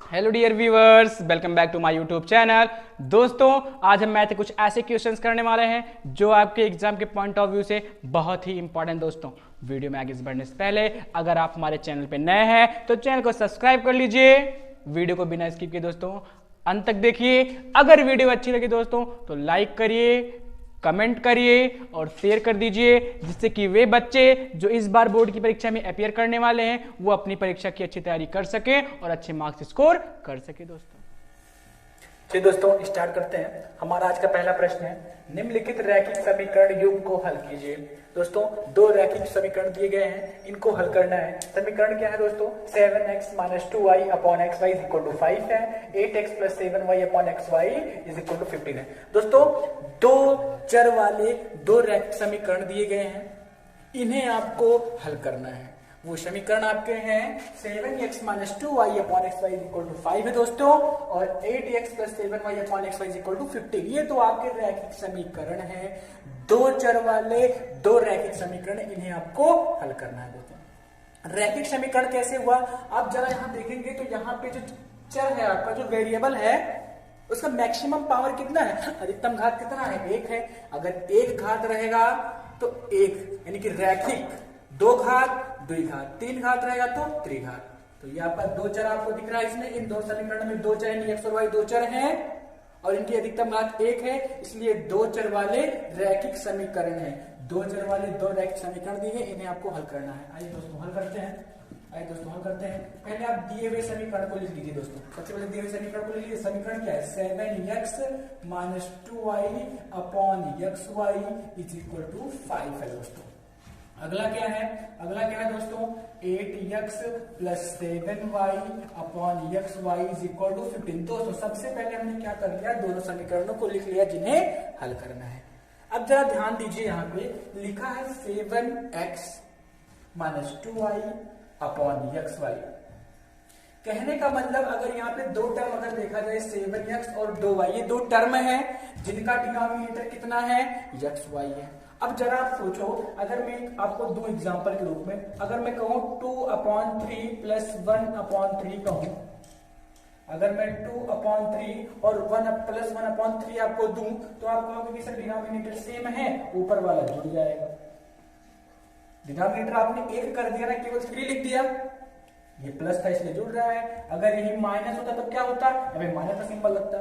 Hello dear viewers, welcome back to my YouTube channel. दोस्तों, आज हम मैथ के कुछ ऐसे क्वेश्चंस करने वाले हैं जो आपके एग्जाम के पॉइंट ऑफ व्यू से बहुत ही इंपॉर्टेंट। दोस्तों, वीडियो में आगे बढ़ने से पहले अगर आप हमारे चैनल पे नए हैं तो चैनल को सब्सक्राइब कर लीजिए। वीडियो को बिना स्किप किए दोस्तों अंत तक देखिए। अगर वीडियो अच्छी लगी दोस्तों तो लाइक करिए, कमेंट करिए और शेयर कर दीजिए, जिससे कि वे बच्चे जो इस बार बोर्ड की परीक्षा में अपियर करने वाले हैं वो अपनी परीक्षा की अच्छी तैयारी कर सके और अच्छे मार्क्स स्कोर कर सके। दोस्तों चलिए दोस्तों स्टार्ट करते हैं। हमारा आज का पहला प्रश्न है, निम्नलिखित रैखिक समीकरण युग्म को हल कीजिए। दोस्तों, दो रैखिक समीकरण दिए गए हैं, इनको हल करना है। समीकरण क्या है दोस्तों? 7x - 2y अपॉन xy = 5 है। 8x + 7y अपॉन xy = 15 है। दोस्तों, दो चर वाले दो रैखिक समीकरण दिए गए हैं, इन्हें आपको हल करना है। वो समीकरण आपके हैं 7x - 2y अपॉन xy = 5 है दोस्तों, और 8x + 7y अपॉन xy = 15। ये तो आपके रैखिक समीकरण है, दो चर वाले दो रैखिक समीकरण, इन्हें आपको हल करना है। दोस्तों, रैखिक समीकरण कैसे हुआ आप जरा यहां देखेंगे तो यहाँ पे जो चर है आपका, जो वेरिएबल है, उसका मैक्सिमम पावर कितना है, अधिकतम घात कितना है? 1 है। अगर एक घात रहेगा तो 1, यानी कि रैखिक। दो घात, द्वि घात, तीन घात रहेगा तो त्रिघात। तो ये आपका दो चर आपको दिख रहा है इसमें। इन दो समीकरण में दो चर, एक्स और वाई दो चर हैं और इनकी अधिकतम घात 1 है, इसलिए दो चर वाले रैखिक समीकरण है। दो चर वाले दो रैखिक समीकरण दिए, इन्हें आपको हल करना है। आइए दोस्तों हल करते हैं। पहले आप दिए हुए समीकरण को लिख लीजिए। दोस्तों, सबसे पहले दिए हुए समीकरण को लिख लीजिए। समीकरण क्या है? 7x - 2y अपॉन xy = 5 है दोस्तों। अगला क्या है? दोस्तों 8x + 7y अपॉन xy = 15। दोस्तों, सबसे पहले हमने क्या कर लिया? दोनों समीकरणों को लिख लिया जिन्हें हल करना है। अब जरा ध्यान दीजिए, यहाँ पे लिखा है 7x - 2y अपॉन xy। कहने का मतलब, अगर यहाँ पे दो टर्म अगर देखा जाए 7x और 2y, ये दो टर्म है जिनका डिनोमिनेटर कितना है? xy है। अब जरा आप सोचो, अगर मैं आपको दो एग्जांपल के रूप में, अगर मैं कहूं 2/3 + 1/3 कहूं, अगर मैं 2/3 और 1 + 1/3 आपको दूं, तो आप कहोगे कि सर डिनोमिनेटर सेम है, ऊपर वाला जुड़ जाएगा। डिनोमिनेटर आपने 1 कर दिया ना, केवल 3 लिख दिया, ये प्लस था इसलिए जुड़ रहा है। अगर यही माइनस होता तो क्या होता? अबे माइनस का सिंबल लगता।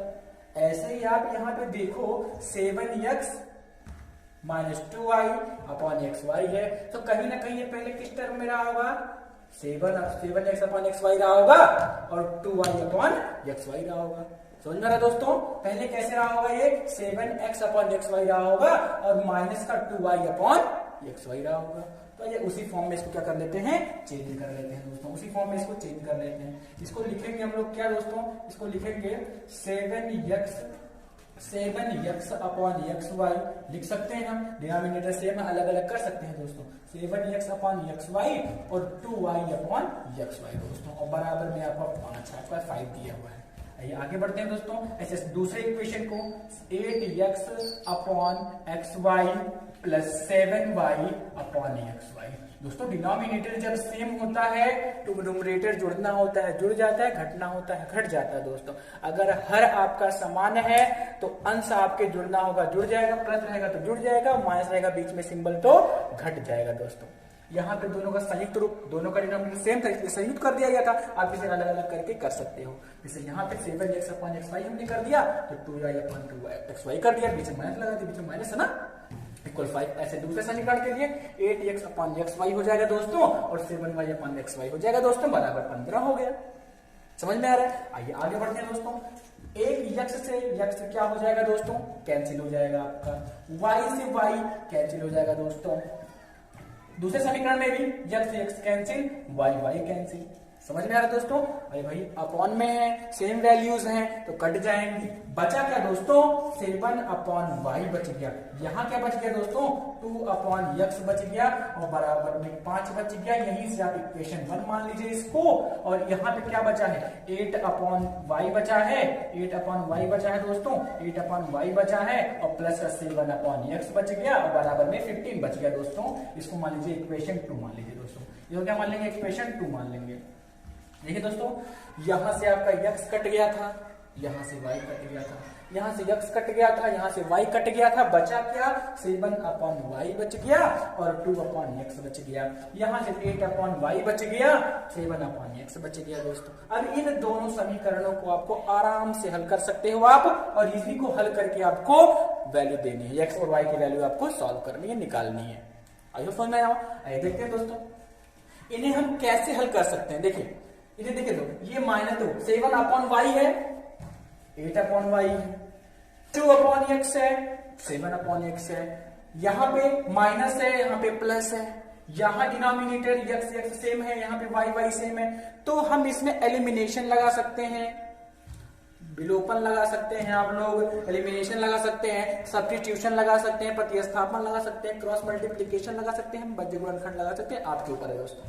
ऐसे ही आप यहाँ पे देखो 7x - 2y अपॉन xy है, तो कहीं ना कहीं ये पहले किस टर्म में रहा होगा? 7x अपॉन xy रहा होगा और 2y अपॉन xy रहा होगा। समझ में रहा दोस्तों? पहले कैसे रहा होगा? ये 7x अपॉन xy रहा होगा और माइनस का 2y अपॉन xy रहा होगा। तो ये उसी फॉर्म में इसको क्या कर लेते हैं? चेंज कर लेते हैं दोस्तों। उसी फॉर्म में इसको चेंज कर लेते हैं। इसको लिखेंगे हम लोग क्या दोस्तों? इसको लिखेंगे 7x अपॉन xy लिख सकते हैं हम। डिनोमिनेटर सेम है, अलग अलग कर सकते हैं दोस्तों। 7x अपॉन xy और 2y अपॉन xy दोस्तों, और बराबर में आपका 5 दिया हुआ है। आइए आगे बढ़ते हैं दोस्तों। ऐसे दूसरे इक्वेशन को 8x upon xy + 7y upon xy। दोस्तों, डिनोमिनेटर जब सेम होता है तो न्यूमरेटर जुड़ना होता है, जुड़ जाता है, घटना होता है, घट जाता है दोस्तों। अगर हर आपका समान है तो अंश आपके जुड़ना होगा, जुड़ जाएगा, प्लस रहेगा तो जुड़ जाएगा, माइनस रहेगा बीच में सिंबल तो घट जाएगा दोस्तों। यहाँ पे दोनों का संयुक्त रूप, दोनों का डिनोमिनेटर सेम था इसलिए संयुक्त कर दिया गया था। आप इसे अलग अलग करके कर सकते हो। जैसे यहाँ पे 7x अपॉन xy हमने कर दिया, तो 2y अपॉन 2xy कर दिया, बीच में माइनस लगा दिया, बीच में माइनस है ना, = 5। ऐसे दूसरे समीकरण के लिए 8x अपॉन xy हो जाएगा दोस्तों, और 7y अपॉन xy हो जाएगा दोस्तों, बराबर 15 हो गया। समझ में आ रहा है? आइए आगे बढ़ते हैं दोस्तों। एक x से x क्या हो जाएगा दोस्तों? कैंसिल हो जाएगा आपका। y से y कैंसिल हो जाएगा दोस्तों। दूसरे समीकरण में भी x से x कैंसिल, y कैंसिल। समझ में आ रहा है दोस्तों? अरे भाई अपॉन में है, सेम वैल्यूज हैं तो कट जाएंगी। बचा क्या दोस्तों? 7 अपॉन y बच गया। यहाँ क्या बच गया दोस्तों? 2 अपॉन x बच गया और बराबर में 5 बच गया। यहीं से आप इक्वेशन 1 मान लीजिए इसको। और यहाँ पे क्या बचा है? 8 अपॉन y बचा है, 8 अपॉन y बचा है दोस्तों, 8 अपॉन y बचा है और प्लस का 7 अपॉन x बच गया और बराबर में 15 बच गया दोस्तों। इसको मान लीजिए इक्वेशन 2 मान लीजिए दोस्तों। ये क्या मान लेंगे? इक्वेशन 2 मान लेंगे। देखिए दोस्तों, यहां से आपका x कट गया था, यहां से y कट गया था, यहां से x कट गया था, यहां से y कट गया था, बचा क्या 7/y बच गया और 2/x बच गया, यहां से 8/y बच गया, 7/x बच गया दोस्तों। अब इन दोनों समीकरणों को आपको आराम से हल कर सकते हो आप, और इसी को हल करके आपको वैल्यू देनी है, x और y की वैल्यू आपको सॉल्व करनी है, निकालनी है। आइए समझ में आओ, आइए देखते हैं दोस्तों इन्हें हम कैसे हल कर सकते हैं। देखिए इन्हें देखिए तो ये माइनस 7/y है, 8/y है, 2/x है, 7/x है, यहां पे माइनस है, यहां पे प्लस है, यहां डिनोमिनेटर x सेम है, यहां पे y सेम है, तो हम इसमें एलिमिनेशन लगा सकते हैं, विलोपन लगा सकते हैं, आप लोग एलिमिनेशन लगा सकते हैं, सब्स्टिट्यूशन लगा सकते हैं, प्रतिस्थापन लगा सकते हैं, क्रॉस मल्टीप्लिकेशन लगा सकते हैं, बज्य गुणनखंड लगा सकते हैं, आपके ऊपर है दोस्तों।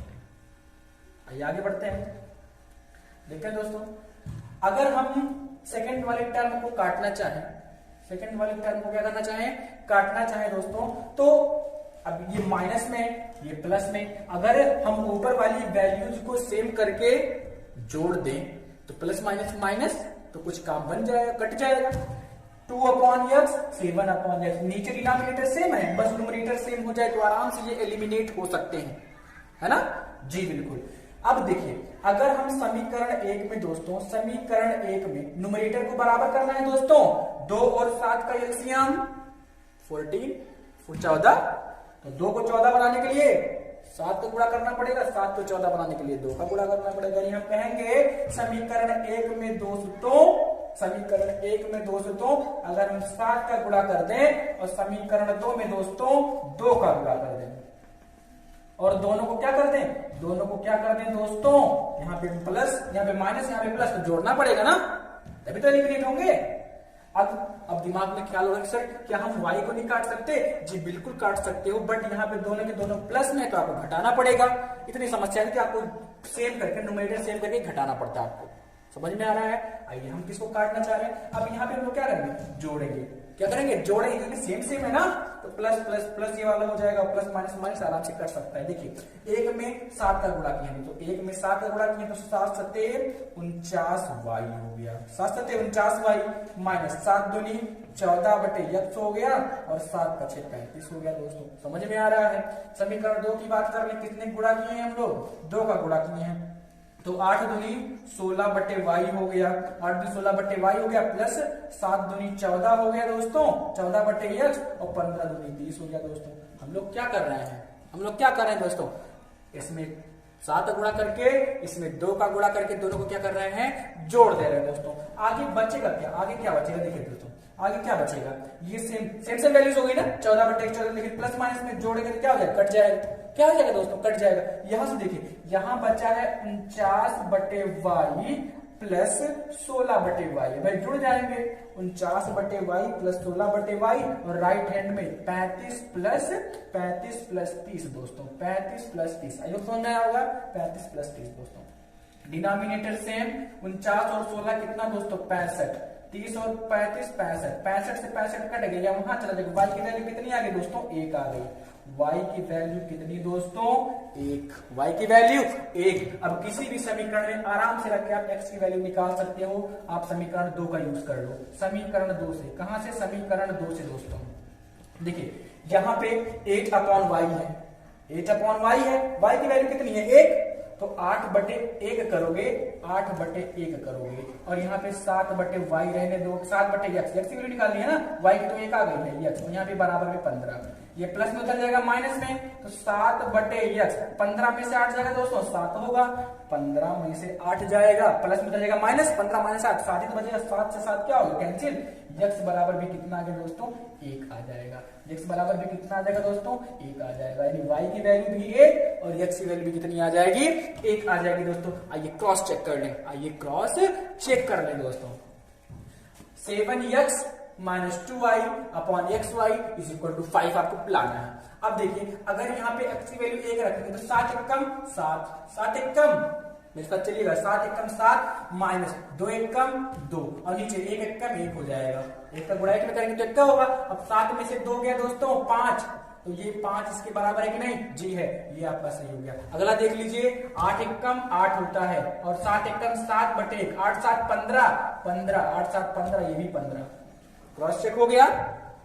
आइए आगे बढ़ते हैं। देखते हैं दोस्तों, अगर हम सेकंड वाले टर्म को काटना चाहें, सेकंड वाले टर्म को क्या करना चाहें, काटना चाहें दोस्तों, तो अब ये माइनस में, ये प्लस में, अगर हम ऊपर वाली वैल्यूज को सेम करके जोड़ दें तो प्लस माइनस माइनस, तो कुछ काम बन जाएगा, कट जाएगा। 2/x 7/x, नीचे डिनोमिनेटर सेम है, बस न्यूमरेटर सेम हो जाए तो आराम से ये एलिमिनेट हो सकते हैं, है ना जी, बिल्कुल। अब देखिए, अगर हम समीकरण 1 में दोस्तों, समीकरण 1 में न्यूमरेटर को बराबर करना है दोस्तों, 2 और 7 का एलसीएम 14 तो 2 को 14 बनाने के लिए 7 का गुणा करना पड़ेगा, 7 को 14 बनाने के लिए 2 का गुणा करना पड़ेगा। हम कहेंगे समीकरण 1 में दोस्तों, समीकरण 1 में दोस्तों अगर हम 7 का गुणा कर दें और समीकरण 2 में दोस्तों 2 का गुणा कर दें, और दोनों को क्या कर दें, दोनों को क्या कर दें दोस्तों, यहाँ पे प्लस, यहाँ पे माइनस, यहाँ पे प्लस, तो जोड़ना पड़ेगा ना, तभी तो एलिमिनेट होंगे। अब दिमाग में ख्याल होगा सर क्या हम y को नहीं काट सकते, जी बिल्कुल काट सकते हो, बट यहाँ पे दोनों के दोनों प्लस में तो आपको घटाना पड़ेगा। इतनी समस्या है कि आपको सेम करके, न्यूमरेटर सेम करके घटाना पड़ता है, आपको समझ में आ रहा है। आइए हम किसको काटना चाह रहे हैं, अब यहाँ पे हम लोग क्या करेंगे, जोड़ेंगे, क्या करेंगे, जोड़ेंगे, क्योंकि सेम सेम है ना, तो प्लस प्लस प्लस ये वाला हो जाएगा, प्लस माइनस माइनस आराम से कर सकता है। देखिए 1 में 7 का गुणा किया, तो 1 में 7 का गुणा किया तो 7 7 49y हो गया, 7 7 49y माइनस 7 दूनी 14/x हो गया, और 7 का 6 35 हो गया दोस्तों, समझ में आ रहा है। समीकरण 2 की बात कर ले, कितने गुणा किए हैं हम लोग, 2 का गुणा किए हैं, तो 8 दूनी 16/y हो गया, 8 दूनी 16/y हो गया, प्लस 7 दूनी 14 हो गया दोस्तों, 14/x, और 15 दूनी 20 हो गया दोस्तों। हम लोग क्या कर रहे हैं, हम लोग क्या कर रहे हैं दोस्तों, इसमें 7 गुणा करके, इसमें 2 का गुणा करके दोनों को क्या कर रहे हैं, जोड़ दे रहे हैं दोस्तों। आगे बचेगा क्या, आगे क्या बचेगा, देखिए दोस्तों आगे क्या बचेगा, ये सेम वैल्यूज हो गई ना, 14/x 14, लेकिन प्लस माइनस में जोड़ेंगे तो क्या हो जाएगा, कट जाएगा, क्या हो जाएगा दोस्तों, कट जाएगा। यहां से देखिए, यहां बचा है 49/y प्लस 16/y, भाई जुड़ जाएंगे, 49/y प्लस 16/y, और राइट हैंड में 35 प्लस 30 दोस्तों, 35 प्लस 30, आइए समझ में आया होगा, 35 प्लस 30 दोस्तों। डिनोमिनेटर सेम, 49 और 16 कितना दोस्तों, 65, 30 और 35 65, 65 से 65 कट गया, वहां चला जाएगा, y की वैल्यू कितनी आ गई दोस्तों, 1 आ गई, y की वैल्यू कितनी दोस्तों, 1, y की वैल्यू 1। अब किसी भी समीकरण में आराम से रख के आप x की वैल्यू निकाल सकते हो, आप समीकरण 2 का यूज कर लो, समीकरण 2 से, कहां से, समीकरण 2 से दोस्तों। देखिए यहां पे 8/y है, 8/y है, y की वैल्यू कितनी है, 1, तो 8/1 करोगे, 8/1 करोगे, और यहाँ पे 7/y रहने दो, 7/x, x की वैल्यू निकालनी है ना, y की तो 1 आ गई है, x, तो यहाँ पे बराबर में 15, ये प्लस में उतर जाएगा माइनस में, तो 7/x, 15 में से 8 जाएगा दोस्तों, 7 होगा, 15 में से 8 जाएगा, प्लस में उतर जाएगा माइनस, 15 माइनस 8, 7 ही तो बचेगा, 7 से 7 क्या होगा, कैंसिल, x बराबर भी कितना आ गया दोस्तों, 1 आ जाएगा, x बराबर भी कितना आ जाएगा दोस्तों, 1 आ जाएगा, यानी y की वैल्यू भी 1 और x की वैल्यू भी कितनी आ जाएगी, 1 आ जाएगी दोस्तों। आइए क्रॉस चेक कर लें, आइए क्रॉस चेक कर लें दोस्तों, 7x minus 2y/xy is equal to 5 आपको लाना है। अब देखिए अगर यहाँ पे x की वैल्यू 1 रखेंगे तो 7 एकम 7, 7 एकम, मेरे साथ चलिएगा, 7 एकम 7 माइनस 2 एकम 2, और नीचे 1 एकम 1 हो जाएगा, 1 का गुणा 1 में करेंगे तो 1 का होगा। अब 7 में से 2 गया दोस्तों 5, तो ये 5 इसके बराबर है कि नहीं? जी है, ये आपका सही हो गया। अगला देख लीजिए, 8 एकम 8 होता है और 7 एकम 7 बटे 1, 8 7 15, 15, 8 7 15, ये भी 15। क्रॉस चेक हो गया,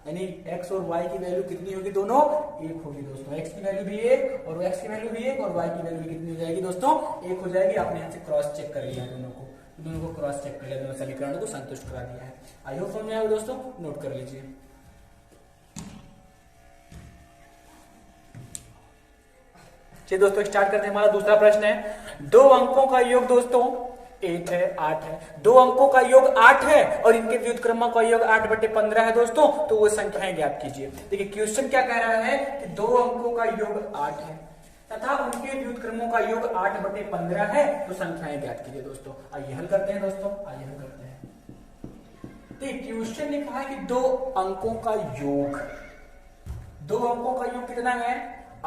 यानी x और y की वैल्यू कितनी होगी? दोनों एक होगी दोस्तों। x की वैल्यू भी एक और x की वैल्यू भी एक और y की वैल्यू कितनी हो जाएगी दोस्तों? एक हो जाएगी। आपने यहाँ से क्रॉस चेक कर लिया दोनों को क्रॉस चेक कर लिया, दोनों समीकरणों को संतुष्ट करा दिया है। आई होप समझ में आया दोस्तों, नोट कर लीजिए। चलिए दोस्तों स्टार्ट करते हैं। हमारा दूसरा प्रश्न है, दो अंकों का योग दोस्तों 8 है, 8 है। दो अंकों का योग 8 है और इनके व्युत्क्रमों का योग 8 बटे 15 है दोस्तों। तो वो संख्याएं ज्ञात कीजिए। देखिए क्वेश्चन क्या कह रहा है कि दो अंकों का योग 8 है तथा उनके व्युत्क्रमों का योग 8 बटे 15 है, तो संख्याएं ज्ञात कीजिए दोस्तों। आइए हल करते हैं दोस्तों, आइए हल करते हैं। तो क्वेश्चन ने कहा है कि दो अंकों का योग, दो अंकों का योग कितना है?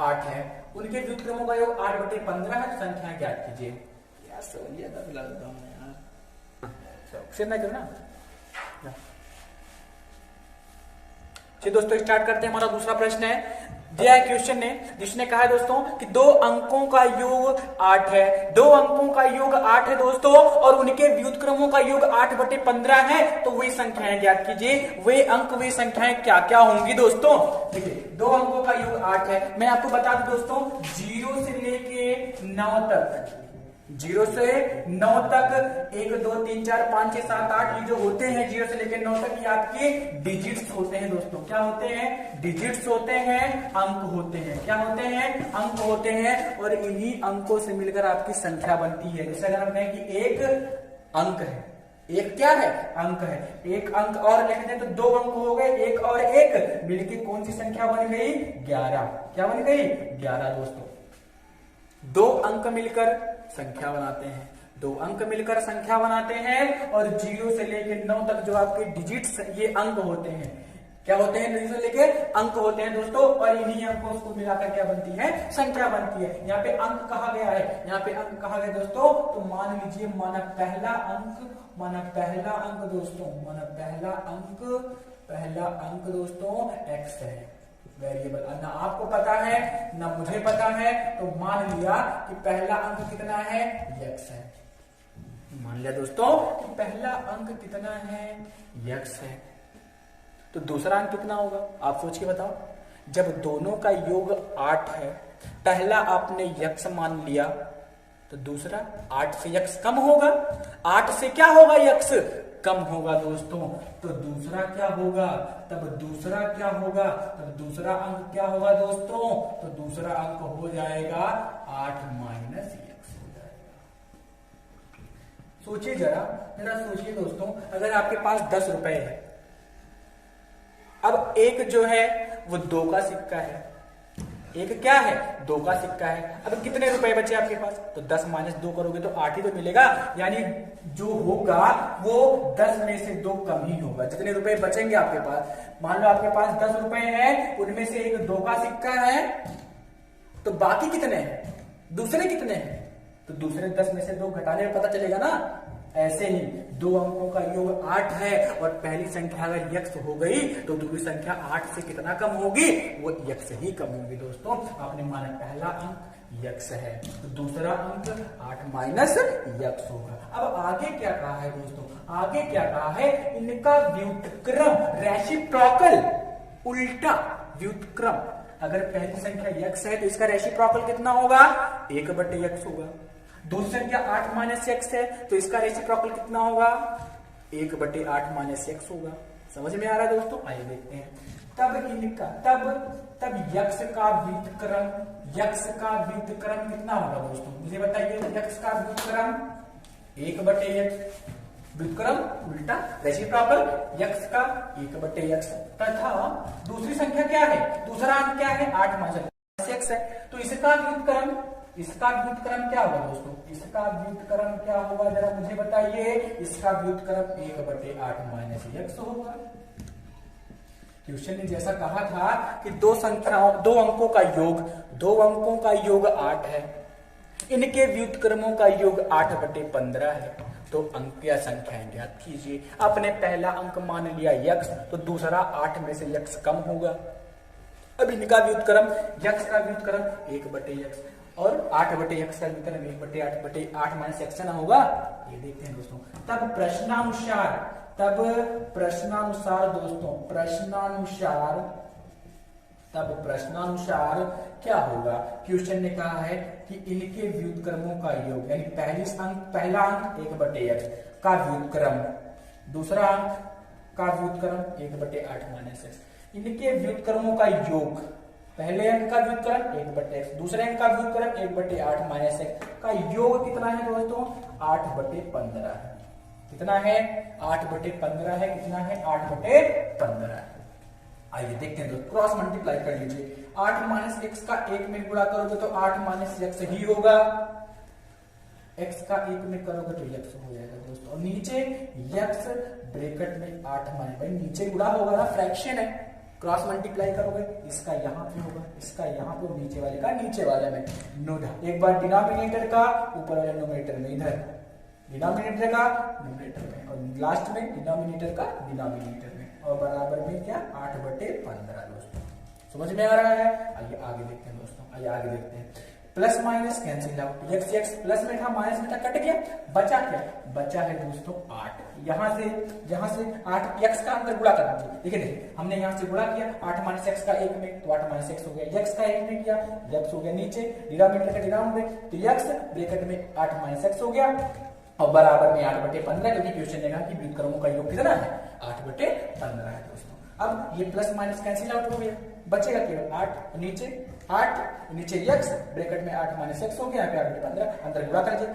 8 है। उनके व्युत्क्रमों का योग 8 बटे 15 है, तो संख्याएं ज्ञात कीजिए। यार सवालिया का फिलहाल देता हूं यार, शेयर ना करना। चलिए दोस्तों स्टार्ट करते हैं। हमारा दूसरा प्रश्न है, दिया है क्वेश्चन ने, जिसने कहा है दोस्तों कि दो अंकों का योग 8 है। दो अंकों का योग 8 है दोस्तों और उनके व्युत्क्रमों का योग 8 बटे 15 है, तो वही संख्याएं ज्ञात कीजिए। वे अंक, वे संख्याएं क्या क्या होंगी दोस्तों? देखिए दो अंकों का योग 8 है। मैं आपको बता दूं दोस्तों, 0 से लेके 9 तक, 0 से 9 तक 1 2 3 4 5 6 7 8 ये जो होते हैं 0 से लेकर 9 तक, ये आपके डिजिट्स होते हैं दोस्तों। क्या होते हैं? डिजिट्स होते हैं, अंक होते हैं। क्या होते हैं? अंक होते हैं। और इन्हीं अंकों से मिलकर आपकी संख्या बनती है। जैसे अगर हम कहें कि एक अंक है, एक क्या है? अंक है। एक अंक और लिख दें तो दो अंक हो गए, एक और एक मिलकर कौन सी संख्या बन गई? 11। क्या बन गई? 11 दोस्तों। दो अंक मिलकर संख्या बनाते हैं, दो अंक मिलकर संख्या बनाते हैं और 0 से लेकर 9 तक जो आपके डिजिट्स, ये अंक होते हैं। क्या होते हैं? 0 से लेकर अंक होते हैं दोस्तों। और इन्हीं अंकों को मिलाकर क्या बनती है? संख्या बनती है। यहाँ पे अंक कहा गया है, यहाँ पे अंक कहा गया दोस्तों, तो मान लीजिए माना पहला अंक, माना पहला अंक दोस्तों, माना पहला अंक दोस्तों x है, वेरिएबल। ना आपको पता है ना मुझे पता है, तो मान लिया कि पहला अंक कितना है? x है। मान लिया दोस्तों कि पहला अंक कितना है? x है। तो दूसरा अंक कितना होगा? आप सोच के बताओ। जब दोनों का योग 8 है, पहला आपने x मान लिया, तो दूसरा 8 से x कम होगा। 8 से क्या होगा? x कम होगा दोस्तों। तो दूसरा क्या होगा? तब दूसरा क्या होगा? तब दूसरा अंक क्या होगा दोस्तों? तो दूसरा अंक हो जाएगा 8 माइनस x हो जाएगा। सोचिए जरा सोचिए दोस्तों, अगर आपके पास 10 रुपए है, अब एक जो है वो 2 का सिक्का है, एक क्या है? 2 का सिक्का है। अब कितने रुपए बचे आपके पास? तो 10 माइनस 2 करोगे तो 8 ही तो मिलेगा। यानी जो होगा वो 10 में से 2 कम ही होगा। जितने रुपए बचेंगे आपके पास, मान लो आपके पास 10 रुपए हैं, उनमें से एक 2 का सिक्का है, तो बाकी कितने हैं? दूसरे कितने हैं? तो दूसरे 10 में से 2 घटाने में पता चलेगा ना। ऐसे ही दो अंकों का योग 8 है और पहली संख्या अगर x हो गई तो दूसरी संख्या 8 से कितना कम होगी? वो x से ही कम होगी दोस्तों। आपने माना पहला अंक x है, तो दूसरा अंक 8 माइनस x होगा। अब आगे क्या कहा है दोस्तों? आगे क्या कहा है? इनका व्युत्क्रम, रेसिप्रोकल, उल्टा व्युत्क्रम। अगर पहली संख्या x है तो इसका रेसिप्रोकल कितना होगा? 1 बटे x होगा। दूसरी संख्या 8 माइनस x है तो इसका रेसिप्रोकल कितना होगा? 1 बटे 8 माइनस x होगा। समझ में आ रहा है दोस्तों? आइए देखते हैं। तब इनका तब x का व्युत्क्रम, x का व्युत्क्रम कितना होगा दोस्तों? मुझे बताइए। x का व्युत्क्रम 1 बटे x, व्युत्क्रम उल्टा रेसिप्रोकल x का 1 बटे x, तथा दूसरी संख्या क्या है? दूसरा अंक क्या है? 8 माइनस x है, तो इसका व्युत्क्रम, इसका व्युत्क्रम क्या होगा दोस्तों? इसका व्युत्क्रम क्या होगा जरा मुझे बताइए। इसका व्युत्क्रम 1 बटे 8 माइनस x होगा। क्वेश्चन ने जैसा कहा था कि दो संख्याओं, दो अंकों का योग 8 है, इनके व्युत्क्रमों का योग 8 बटे 15 है, तो अंक या संख्याएं ज्ञात कीजिए। आपने पहला अंक मान लिया x, तो दूसरा 8 में से x कम होगा। अब इनका व्युत्क्रम x का व्युत्क्रम 1/x और 8/x का व्युत्क्रम 1/8/8 माइनस x ना होगा, ये देखते हैं दोस्तों। तब प्रश्नानुसार दोस्तों प्रश्नानुसार क्या होगा? क्वेश्चन ने कहा है कि इनके व्युत्क्रमों का योग, यानी पहला अंक 1/x का व्युत्क्रम, दूसरा अंक का व्युत्क्रम 1/8 माइनस x, इनके व्युत्क्रमों का योग, पहले अंक का व्युत्क्रम 1/x, दूसरे अंक का व्युत्क्रम 1/8 माइनस x का योग कितना है दोस्तों? 8/15 है। कितना है? 8/15 है। कितना है? 8/15 है। आइए देखते हैं दोस्तों, क्रॉस मल्टीप्लाई कर लीजिए। 8 माइनस x का 1 में गुणा करोगे तो 8 माइनस x ही होगा, x का 1 में करोगे तो x हो जाएगा दोस्तों। और नीचे x ब्रैकेट में 8 माइनस, भाई नीचे गुणा होगा ना, फ्रैक्शन है, क्रॉस मल्टीप्लाई करोगे, इसका यहाँ पे होगा, इसका यहाँ पे, नीचे वाले का नीचे वाले में, एक बार डिनोमिनेटर का ऊपर वाले नोमिनेटर में, इधर डिनोमिनेटर का न्यूमरेटर में, और लास्ट में डिनोमिनेटर का डिनोमिनेटर में, और बराबर में क्या? 8/15 दोस्तों। समझ में आ रहा है? आइए आगे देखते हैं दोस्तों, आइए आगे देखते हैं। Plus minus cancel out, x plus में था, माइनस में था, कट गया, बचा क्या? बचा है दोस्तों 8। यहां से 8 x का अंदर गुणा कर दीजिए। देखिए हमने यहां से गुणा किया 8 माइनस x का 1 में, तो 8 माइनस x हो गया, x का 1 में किया, x हो गया नीचे, डिनोमिनेटर का डिनोमिनेटर, तो x ब्रैकेट में 8 माइनस x हो गया, और बराबर में 8/15, क्योंकि क्वेश्चन ने कहा कि व्युत्क्रमों का योग कितना है? 8/15 है दोस्तों। अब ये प्लस माइनस कैंसिल आउट हो गया, बचेगा केवल 8, नीचे x ब्रैकेट में 8 माइनस x हो गया, यहाँ पे 8/15, अंदर गुणा कर दीजिए,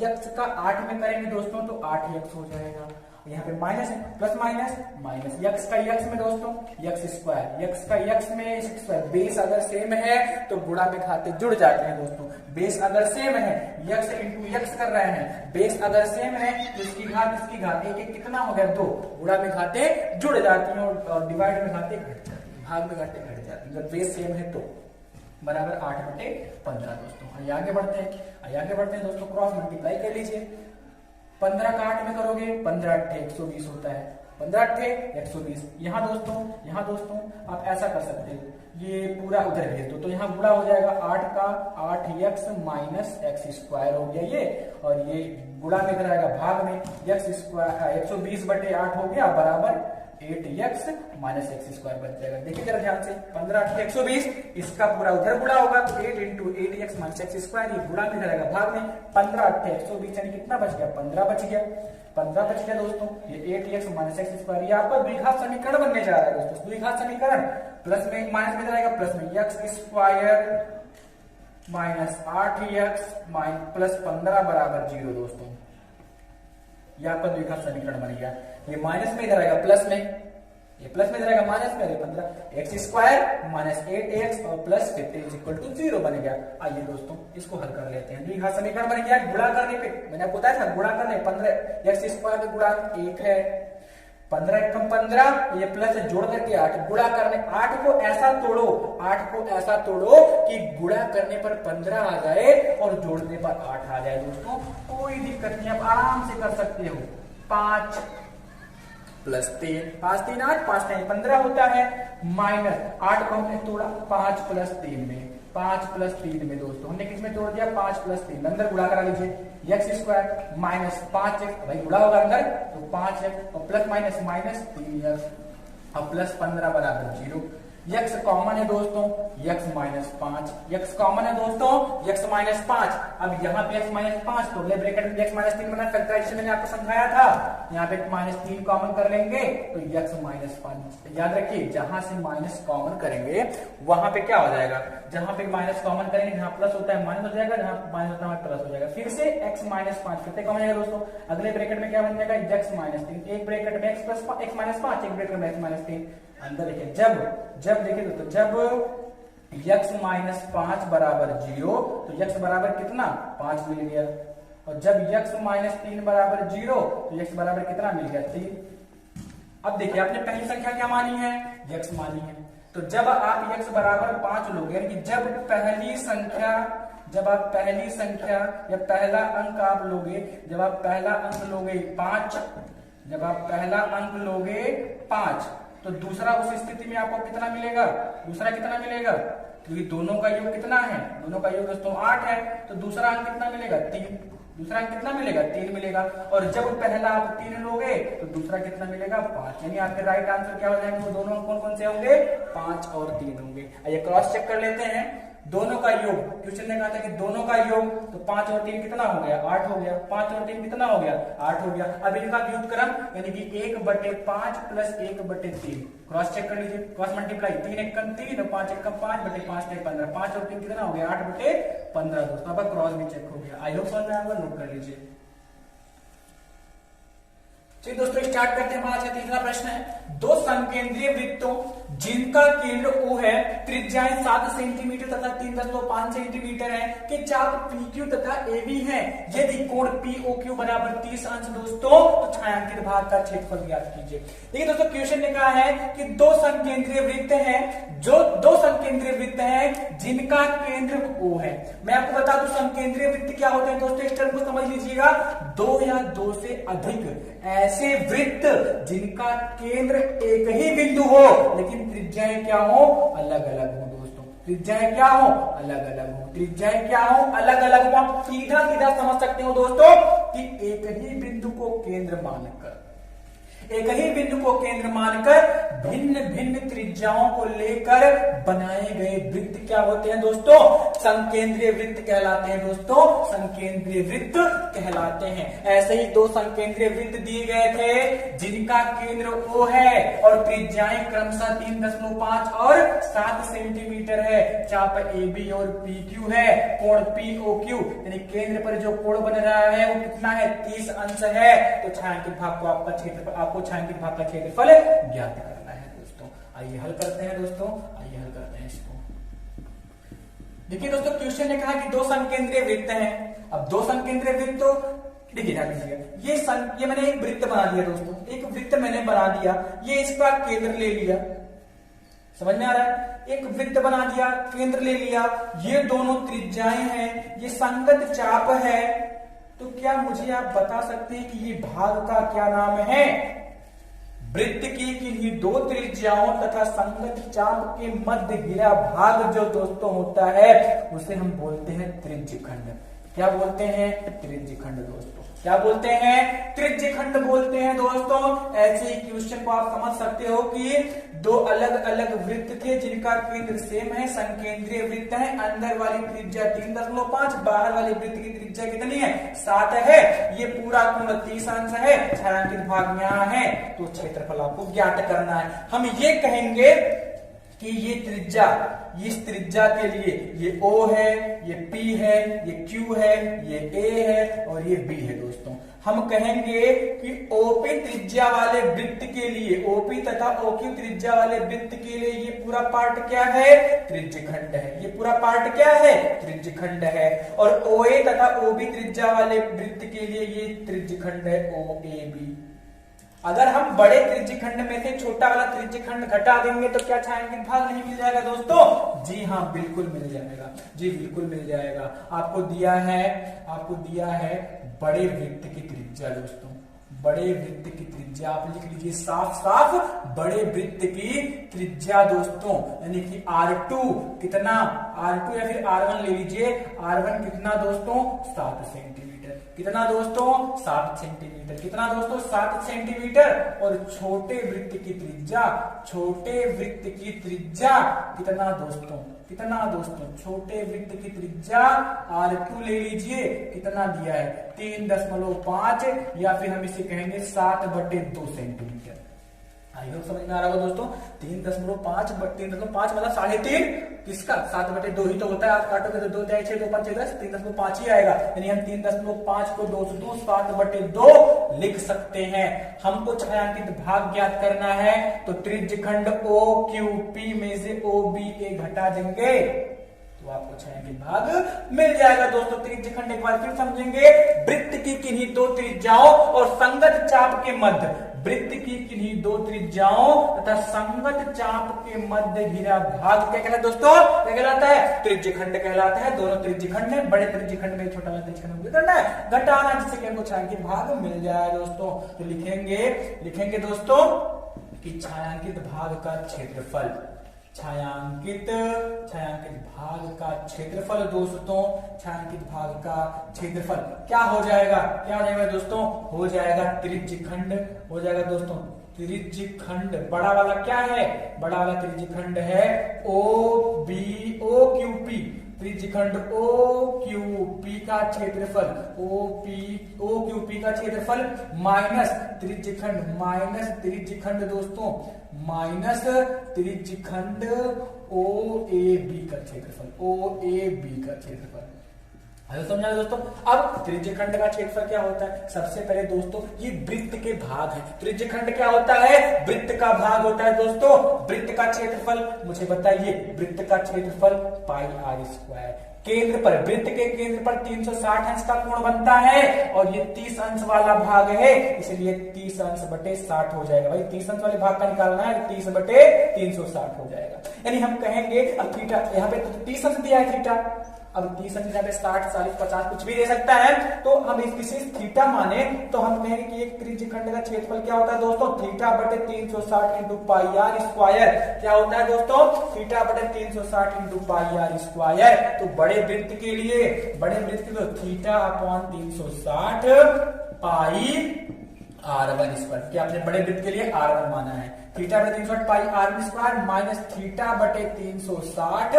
x का 8 में करेंगे दोस्तों तो 8x हो जाएगा, यहाँ पे माइनस है, प्लस माइनस माइनस, x का x में दोस्तों x स्क्वायर, x का x में स्क्वायर, बेस अगर सेम है तो गुणा में खाते जुड़ जाते हैं दोस्तों। बेस अगर सेम है, x इंटू x कर रहे हैं, बेस अगर सेम है तो इसकी घात एक कितना हो गया? 2, गुणा में खाते जुड़ जाती हैं और डिवाइड में खाते घट जाती है, भाग में घाते घट जाती है, अगर बेस सेम है तो बराबर 8/15 दोस्तों। आगे बढ़ते हैं दोस्तों, क्रॉस मल्टीप्लाई कर लीजिए। 15 का 8 में करोगे 15 8 120 होता है, 15 8 120। यहाँ दोस्तों आप ऐसा कर सकते हो, ये पूरा उधर भेज दो तो यहाँ गुणा हो जाएगा, 8 का 8x माइनस x स्क्वायर हो गया ये, और ये गुणा में इधर आएगा भाग में, x स्क्वायर 120/8 हो गया, बराबर 8x माइनस x स्क्वायर बच जाएगा। देखिए जरा ध्यान से, 15 8 120, इसका पूरा उधर गुणा होगा तो 8 into 8x minus x square, ये गुणा में रहेगा भाग में, 15 8 120 यानी कितना बच गया? 15 बच गया दोस्तों। ये 8x माइनस x स्क्वायर, ये आपका द्विघात समीकरण बनने जा रहा है दोस्तों। द्विघात समीकरण प्लस में माइनस में रहेगा, प्लस में x square minus 8x plus 15 बराबर 0 दोस्तों। यहाँ पर द्विघात समीकरण बन गया, ये माइनस में इधर आएगा प्लस में, ये प्लस में इधर आएगा माइनस में, 15 x स्क्वायर माइनस 8x और प्लस 15 इक्वल टू 0 बन गया। आइए दोस्तों इसको हल कर लेते हैं। द्विघात समीकरण बन गया, गुणा करने पे मैंने आपको बताया था, गुणा करने 15 x स्क्वायर में गुणा 1 है, 15 एकम 15, ये प्लस जोड़ करके 8, गुणा करने 8 को ऐसा तोड़ो कि गुणा करने पर 15 आ जाए और जोड़ने पर 8 आ जाए दोस्तों। कोई दिक्कत नहीं, आप आराम से कर सकते हो। 5 प्लस 3, 5 3 8, 5 3 15 होता है, माइनस 8 को हमने तोड़ा 5 प्लस 3 में, 5 प्लस 3 में दोस्तों हमने किस में तोड़ दिया? 5 प्लस 3, अंदर गुणा करा लीजिए, x स्क्वायर माइनस 5x, भाई गुणा होगा अंदर तो 5x और प्लस माइनस माइनस 3x और प्लस 15 बराबर 0। x कॉमन है दोस्तों, x माइनस 5, x कॉमन है दोस्तों, x माइनस 5। अब यहाँ पे x माइनस 5 तो ले ब्रैकेट में x माइनस 3 बना, फैक्टराइजेशन मैंने आपको समझाया था, यहाँ पे माइनस 3 कॉमन कर लेंगे तो x माइनस 5। याद रखिए जहां से माइनस कॉमन करेंगे वहां पे क्या हो जाएगा? जहां पे माइनस कॉमन करेंगे, जहां प्लस होता है माइनस हो जाएगा, जहां माइनस होता है प्लस हो जाएगा। फिर से x माइनस 5 कितने कॉमन जाएगा दोस्तों? अगले ब्रैकेट में क्या बन जाएगा? x माइनस 3, एक ब्रैकेट में x माइनस 5, एक ब्रैकेट में x माइनस 3। अंदर देखिए जब देखिए दोस्तों, जब x माइनस 5 बराबर 0 तो x बराबर कितना? 5 मिल गया, और जब x माइनस 3 बराबर 0 तो x बराबर कितना मिल गया? 3। अब देखिए आपने पहली संख्या क्या मानी है? x मानी है, तो जब आप x बराबर 5 लोगे, यानी कि जब आप पहली संख्या या पहला अंक आप लोगे, जब आप पहला अंक लोगे 5, तो दूसरा उस स्थिति में आपको कितना मिलेगा, दूसरा कितना मिलेगा, क्योंकि दोनों का योग कितना है, दोनों का योग दोस्तों 8 है, तो दूसरा अंक कितना मिलेगा 3, दूसरा अंक कितना मिलेगा 3 मिलेगा। और जब पहला आप 3 लोगे तो दूसरा कितना मिलेगा 5, यानी आपके राइट आंसर क्या हो जाएंगे, वो दोनों कौन कौन से होंगे, 5 और 3 होंगे। आइए क्रॉस चेक कर लेते हैं, दोनों का योग, क्वेश्चन ने कहा था कि दोनों का योग, तो 5 और 3 कितना हो गया 8 हो गया, 5 और 3 कितना हो गया 8 हो गया। अब इनका व्युत्क्रम यानी कि 1/5 प्लस 1/3 क्रॉस चेक कर लीजिए, क्रॉस मल्टीप्लाई, 3 एकम 3 और 5 एकम 5 बटे 5 × 15, 5 और 3 कितना हो गया 8/15 दोस्तों। अब क्रॉस भी चेक हो गया, आई होप समझ में आएगा, नोट कर लीजिए। चलिए दोस्तों स्टार्ट करते हैं, हमारा आज का तीसरा प्रश्न है, दो समकेंद्रीय वृत्तों जिनका केंद्र O है, त्रिज्याएं 7 सेंटीमीटर तथा 3.5 सेंटीमीटर है, के चाप PQ तथा AB है, यदि कोण POQ बराबर 30 अंश दोस्तों, तो छायांकित भाग का क्षेत्रफल ज्ञात कीजिए। देखिए दोस्तों क्वेश्चन ने कहा है कि दो समकेंद्रीय वृत्त हैं, जो दो समकेंद्रीय वृत्त हैं जिनका केंद्र O है। मैं आपको बता दूं समकेंद्रीय वृत्त क्या होते हैं दोस्तों, इस टर्म को समझ लीजिएगा, 2 या 2 से अधिक ऐसे वृत्त जिनका केंद्र एक ही बिंदु हो लेकिन त्रिज्याएं क्या हो, अलग अलग हो दोस्तों, त्रिज्याएं क्या हो, अलग अलग हो, त्रिज्याएं क्या हो, अलग अलग हो। आप सीधा सीधा समझ सकते हो दोस्तों कि एक ही बिंदु को केंद्र मानकर, एक ही बिंदु को केंद्र मानकर भिन्न भिन्न त्रिज्याओं को लेकर बनाए गए वृत्त क्या होते हैं दोस्तों, समकेंद्रीय वृत्त कहलाते हैं दोस्तों, समकेंद्रीय वृत्त कहलाते हैं। ऐसे ही दो समकेंद्रीय वृत्त दिए गए थे जिनका केंद्र O है और त्रिज्याएं क्रमशः 3.5 और 7 सेंटीमीटर है, चाप AB और PQ है, कोण POQ यानी केंद्र पर जो कोण बन रहा है वो कितना है 30 अंश है। तो छायांकित भाग को आपका क्षेत्रफल, आपको छायांकित भाग का क्षेत्रफल ज्ञात करना है दोस्तों। आइए हल करते हैं दोस्तों, आइए हल करते हैं इसको। देखिए दोस्तों क्वेश्चन ने कहा कि दो समकेंद्रीय वृत्त हैं, अब दो समकेंद्रीय वृत्त तो देखिए ध्यान दीजिएगा, ये मैंने एक वृत्त बना दिया दोस्तों, एक वृत्त मैंने बना दिया, ये इसका केंद्र ले लिया, समझ में आ रहा है, एक वृत्त बना दिया, केंद्र ले लिया, ये दोनों त्रिज्याएं हैं, ये संगत चाप है, तो क्या मुझे आप बता सकते हैं कि ये भाग का क्या नाम है, वृत्त की किन्हीं दो त्रिज्याओं तथा संगत चाप के मध्य घिरा भाग जो दोस्तों होता है उसे हम बोलते हैं त्रिज्यखंड। क्या बोलते हैं, त्रिज्यखंड दोस्तों, क्या बोलते हैं, त्रिज्यखंड बोलते हैं दोस्तों। ऐसे ही क्वेश्चन को आप समझ सकते हो कि दो अलग अलग वृत्त थे जिनका केंद्र सेम है, संकेंद्रीय वृत्त है, अंदर वाली त्रिज्या 3.5, बाहर वाली वृत्त की त्रिज्या कितनी है 7 है, ये पूरा कोण 30 अंश है, छायांकित भाग यहाँ है, तो क्षेत्रफल आपको ज्ञात करना है। हम ये कहेंगे कि ये त्रिज्या, इस त्रिज्या के लिए ये O है, ये P है, ये Q है, ये A है और ये B है दोस्तों। हम कहेंगे कि OP त्रिज्या वाले वृत्त के लिए, OP तथा OQ त्रिज्या वाले वृत्त के लिए ये पूरा पार्ट क्या है, त्रिज्यखंड है, ये पूरा पार्ट क्या है, त्रिज्यखंड है। और OA तथा OB त्रिज्या वाले वृत्त के लिए ये त्रिज्यखंड है OAB। अगर हम बड़े त्रिज्यखंड में से छोटा वाला त्रिज्यखंड घटा देंगे तो क्या छायांकित भाग नहीं मिल जाएगा दोस्तों, जी हाँ बिल्कुल मिल जाएगा, जी बिल्कुल मिल जाएगा। आपको दिया है बड़े वृत्त की त्रिज्या दोस्तों, बड़े वृत्त की त्रिज्या आप लिख लीजिए साफ साफ, बड़े वृत्त की त्रिज्या दोस्तों, यानी कि R2 कितना, R2 या फिर R1 ले लीजिए, R1 कितना दोस्तों 7 सेंटीमीटर, कितना दोस्तों 7 सेंटीमीटर, कितना दोस्तों 7 सेंटीमीटर। और छोटे वृत्त की त्रिज्या, छोटे वृत्त की त्रिज्या कितना दोस्तों, कितना दोस्तों, छोटे वृत्त की त्रिज्या R2 ले लीजिए, कितना दिया है 3.5 या फिर हम इसे कहेंगे 7/2 सेंटीमीटर। आई होप समझ में आ रहा होगा दोस्तों, 3.5 मतलब 3.5 किसका 7/2 ही तो होता है, आप काटोगे तो 2 6 2 5 10 3.5 ही आएगा, यानी हम 3.5 को 2 से 2 7/2 लिख सकते हैं। हमको छायांकित भाग ज्ञात करना है, तो त्रिज्यखंड OQP में से OBA घटा देंगे तो आपको छायांकित भाग मिल जाएगा दोस्तों। त्रिज्यखंड एक बार फिर समझेंगे, वृत्त की किन्हीं दो त्रिज्याओं और संगत चाप के मध्य, वृत्त की किन्हीं दो त्रिज्याओं तथा संगत चाप के मध्य घिरा भाग क्या कहलाता है दोस्तों, क्या कहलाता है, त्रिज्यखंड कहलाता है। दोनों त्रिज्यखंड है, बड़े त्रिज्यखंड में छोटा वाला त्रिज्यखंड करना है, घटाना, जिससे कि हमको छायांकित भाग मिल जाए दोस्तों। तो लिखेंगे दोस्तों कि छायांकित भाग का क्षेत्रफल, छायांकित भाग का क्षेत्रफल दोस्तों, छायांकित भाग का क्षेत्रफल क्या हो जाएगा, क्या हो जाएगा दोस्तों, हो जाएगा त्रिज्यखंड, हो जाएगा दोस्तों त्रिज्यखंड। बड़ा वाला क्या है, बड़ा वाला त्रिज्यखंड है ओ क्यू पी, त्रिज्यखंड ओ क्यू पी का क्षेत्रफल, ओ क्यू पी का क्षेत्रफल माइनस त्रिज्यखंड दोस्तों, माइनस त्रिज्यखंड ओ ए बी का क्षेत्रफल, ओ ए बी का क्षेत्रफल। समझा दोस्तों। अब त्रिज्यखंड का क्षेत्रफल क्या होता है, सबसे पहले दोस्तों ये वृत्त के भाग है। त्रिज्यखंड क्या होता है, वृत्त का भाग होता है दोस्तों। वृत्त का क्षेत्रफल मुझे बताइए, वृत्त का क्षेत्रफल पाई आर स्क्वायर। केंद्र पर, वृत्त के केंद्र पर 360 अंश का कोण बनता है और ये 30 अंश वाला भाग है, इसलिए 30 अंश बटे 60 हो जाएगा। भाई 30 अंश वाले भाग का निकालना है, 30 बटे 360 हो जाएगा। यानी हम कहेंगे अब थीटा, यहाँ पे 30 अंश दिया है थीटा, अब 30 अंश यहाँ पे 60, 40, 50 कुछ भी दे सकता है, तो हम इस विशेष थीटा माने तो हम कहेंगे कि एक त्रिज्यखंड का क्षेत्रफल क्या होता है दोस्तों, थीटा बटे 360 इंटू पाई आर स्क्वायर। क्या होता है दोस्तों, थीटा बटे 360 इंटू पाई आर स्क्वायर। तो बड़े वृत्त के लिए, बड़े वृत्त के लिए थीटा अपॉन 360 पाई R1 स्क्वायर। क्या आपने बड़े वृत्त के लिए R1 माना है, थीटा बटे 360 पाई R1 स्क्वायर माइनस थीटा बटे 360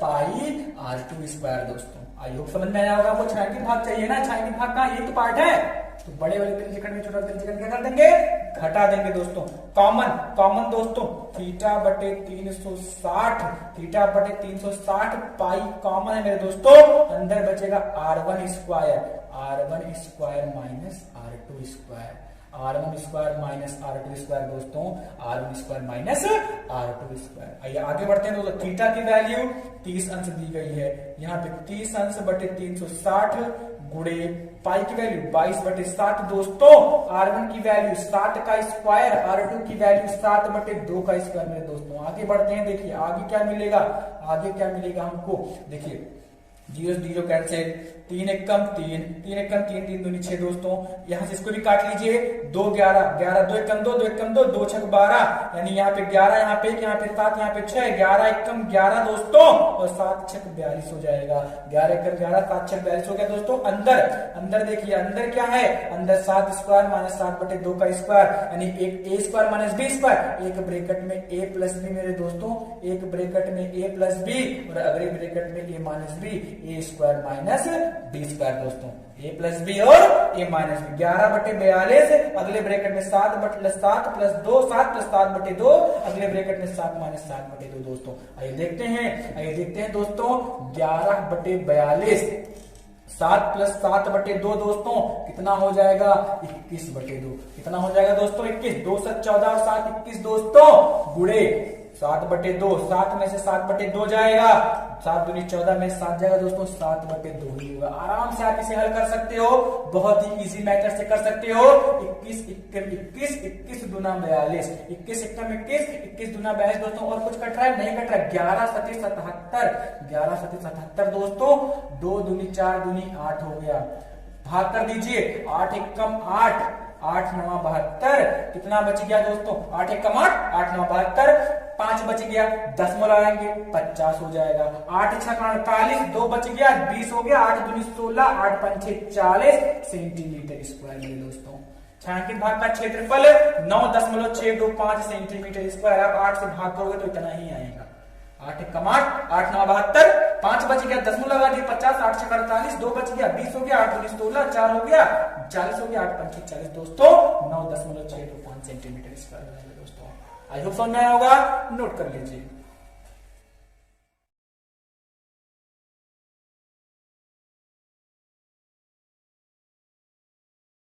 पाई R2 स्क्वायर। दोस्तों आई होप समझ में आया होगा। आपको छायांकित भाग चाहिए ना, छायांकित भाग का ये तो पार्ट है, तो बड़े वाले त्रिज्यखंड में छोटा त्रिज्यखंड क्या कर देंगे, घटा देंगे दोस्तों। कॉमन दोस्तों, थीटा बटे 360, थीटा बटे 360 पाई कॉमन है मेरे दोस्तों, अंदर बचेगा R1 square minus R2 square, R1 square minus R2 square दोस्तों, R1 square minus R2 square. आइए आगे बढ़ते हैं दोस्तों। थीटा की वैल्यू 30 अंश दी गई है, यहाँ पे 30 अंश बटे 360 गुणे पाई की वैल्यू 22 बटे 60 दोस्तों, R1 की वैल्यू 60 का स्क्वायर, R2 की वैल्यू 7 बटे 2 का स्क्वायर मेरे दोस्तों। आगे बढ़ते हैं, देखिए आगे क्या मिलेगा, आगे क्या मिलेगा हमको, देखिए 0 कैंसिल, 3 एकम 3, 3 एकम 3, 3 दूनी 6 दोस्तों। यहां से इसको भी काट लीजिए, 2 11, 11 2 एकम 2, 2 एकम 2, 2 6 12, यानी यहाँ पे 11, यहाँ पे 1, यहाँ पे 7, यहाँ पे 6, 11 एकम 11 दोस्तों, और 7 6 42 हो जाएगा। 11 एकम 11, 7 6 42 हो गया दोस्तों। अंदर देखिए, अंदर क्या है, अंदर 7 स्क्वायर माइनस 7 बटे 2 का स्क्वायर, यानी एक ए स्क्वायर माइनस बी स्क्वायर, एक ब्रैकेट में ए प्लस बी मेरे दोस्तों, एक ब्रैकेट में ए प्लस बी और अगले ब्रैकेट में ए माइनस बी, ए स्क्वायर माइनस बी स्क्वायर दोस्तों, ए प्लस बी और ए माइनस बी। 11 बटे 42, अगले ब्रैकेट में 7 प्लस 2, 7 प्लस 7 बटे 2, अगले ब्रैकेट में 7 माइनस 7 बटे 2 दोस्तों। आइए देखते हैं दोस्तों, 11 बटे 42, 7 प्लस 7 बटे 2 दोस्तों, कितना हो जाएगा, 21 बटे 2। कितना हो जाएगा दोस्तों, 21, 2 7 14 और 7 21 दोस्तों, गुणे 7 बटे 2, 7 में से 7 बटे 2 जाएगा, 7 दूनी 14 में 7 जाएगा दोस्तों, 7 बटे 2 ही होगा। आराम से आप इसे हल कर सकते हो, बहुत ही इजी मेथड से कर सकते हो। 21 21 दूना 42, 21 एकम 21, 21 दूना 42 दोस्तों। और कुछ कट रहा है, नहीं कट रहा है, 11 सती 77, 11 सती 77 दोस्तों, 2 दूनी 4 दूनी 8 हो गया। भाग कर दीजिए, 8 एकम 8, 8 9 72, कितना बच गया दोस्तों, 8 एकम 8, 8 9 72, 5 बच गया, 10 लगाएंगे 50 हो जाएगा। 8 6 48, 2 बच गया, 20 हो गया, 8 दूनी 16, 8 5 40 सेंटीमीटर स्क्वायर मेरे दोस्तों। छायांकित भाग का क्षेत्रफल 9.625 सेंटीमीटर स्क्वायर। आप 8 से भाग करोगे तो इतना ही आएगा। 8 एकम 8, 8 9 72, 5 बच गया, 10 लगा दिए 50, 8 6 48, 2 बच गया, 20 हो गया, 8 दूनी 16, 4 हो गया, 40 हो गया, 8 5 40 दोस्तों, 9.625 सेंटीमीटर स्क्वायर दोस्तों। आई होप समझ में आया होगा, नोट कर लीजिए।